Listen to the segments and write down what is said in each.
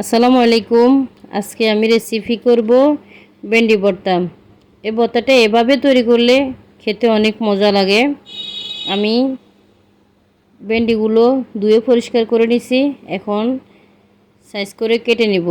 আসসালামু আলাইকুম। আজকে আমি রেসিপি করব ভেন্ডি ভর্তা। এই ভর্তাটা এভাবে তৈরি করলে খেতে অনেক মজা লাগে। আমি ভেন্ডিগুলো ধুয়ে পরিষ্কার করে নিছি, এখন সাইজ করে কেটে নিব।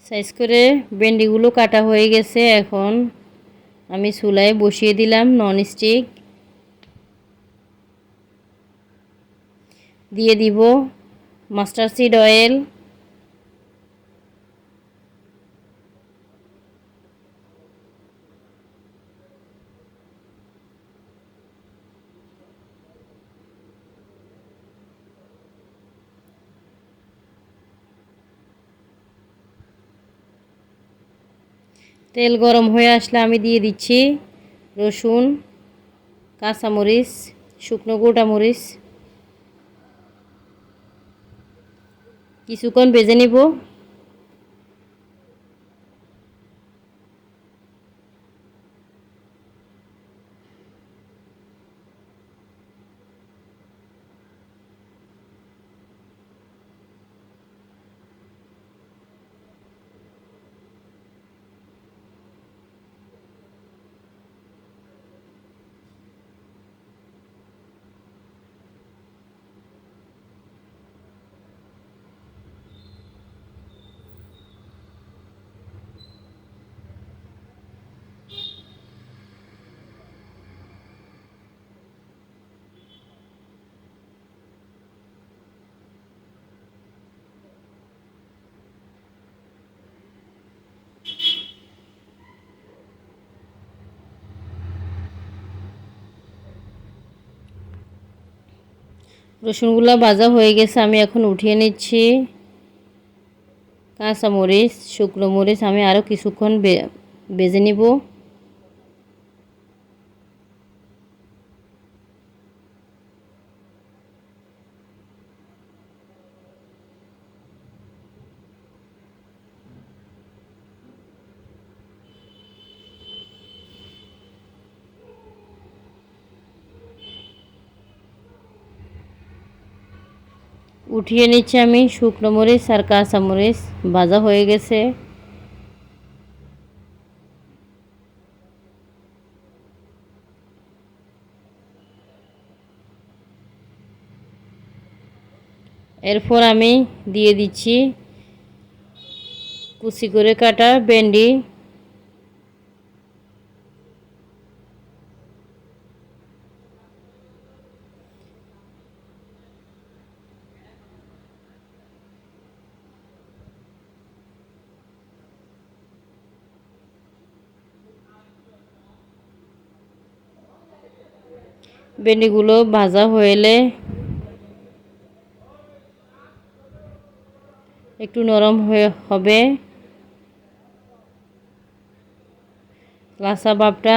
সাইজ করে ভেন্ডিগুলো কাটা হয়ে গেছে। এখন আমি চুলায় বসিয়ে দিলাম ননস্টিক, দিয়ে দিব মাস্টার্ড সিড অয়েল, তেল গরম হয়ে আসলে আমি দিয়ে দিচ্ছি রসুন, কাঁচামরিচ, শুকনো গোটা মরিচ। কিছুক্ষণ ভেজে নিব। রসুনগুলো ভাজা হয়ে গেছে, আমি এখন উঠিয়ে নিচ্ছি। কাঁচামরিচ, শুকনো মরিচ আমি আরও কিছুক্ষণ ভেজে নিব। উঠিয়ে নিচ্ছি আমি শুকনো মরিচ আর কাঁচামরিচ, ভাজা হয়ে গেছে। এরপর আমি দিয়ে দিচ্ছি কুচি করে কাটা ভেন্ডি। ভেন্ডিগুলো ভাজা হলে একটু নরম হবে, কাঁচা ভাবটা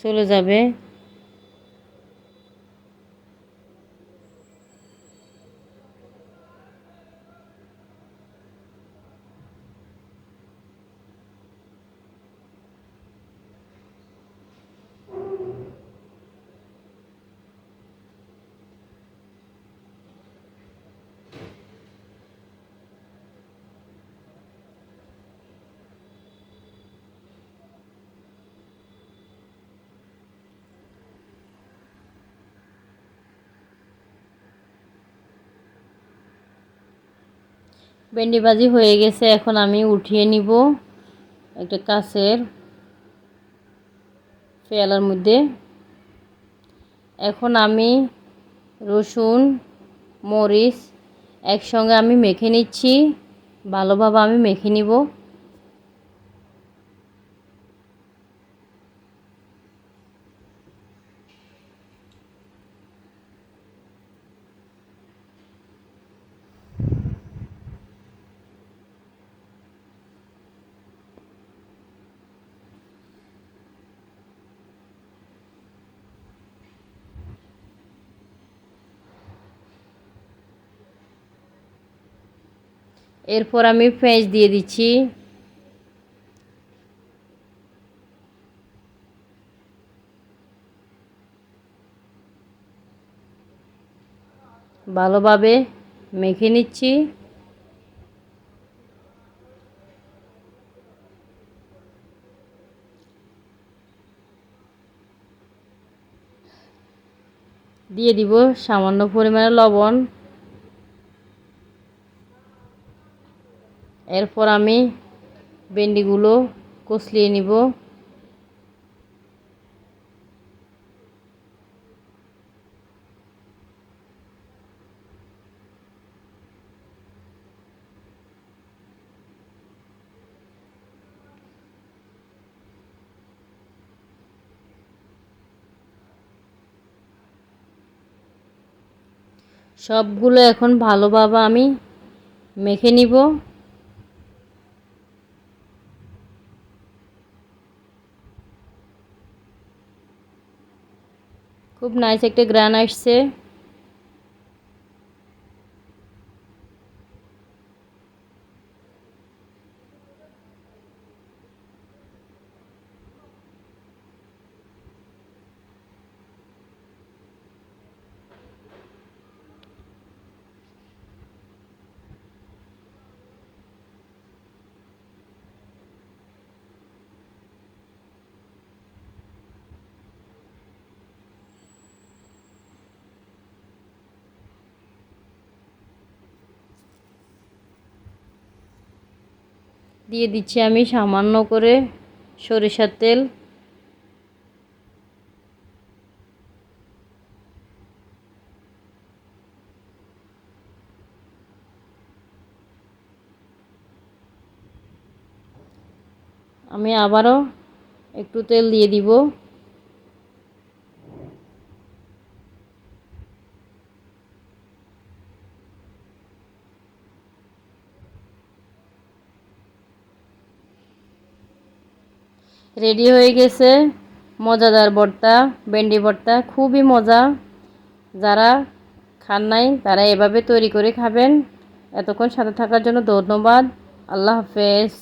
চলে যাবে। ভেন্ডি ভাজি হয়ে গেছে, এখন আমি উঠিয়ে নিব একটা কাঁচের পেয়ালার মধ্যে। এখন আমি রসুন মরিচ একসঙ্গে আমি মেখে নিচ্ছি, ভালোভাবে আমি মেখে নিব। এরপর আমি পেঁয়াজ দিয়ে দিচ্ছি। ভালোভাবে মেখে নিচ্ছি। দিয়ে দিব সামান্য পরিমাণে লবণ। এরপর আমি ভেন্ডিগুলো কষলিয়ে নিব। সবগুলো এখন ভালোভাবে আমি মেখে নিব। খুব নাইস একটা গ্রান আসছে। দিয়ে দিচ্ছি আমি সামান্য করে সরিষার তেল। আমি আবারও একটু তেল দিয়ে দিব। রেডি হয়ে গেছে মজাদার ভর্তা, ভেন্ডি ভর্তা। খুবই মজা। যারা খান নাই তারা এভাবে তৈরি করে খাবেন। এতক্ষণ সাথে থাকার জন্য ধন্যবাদ। আল্লাহ হাফেজ।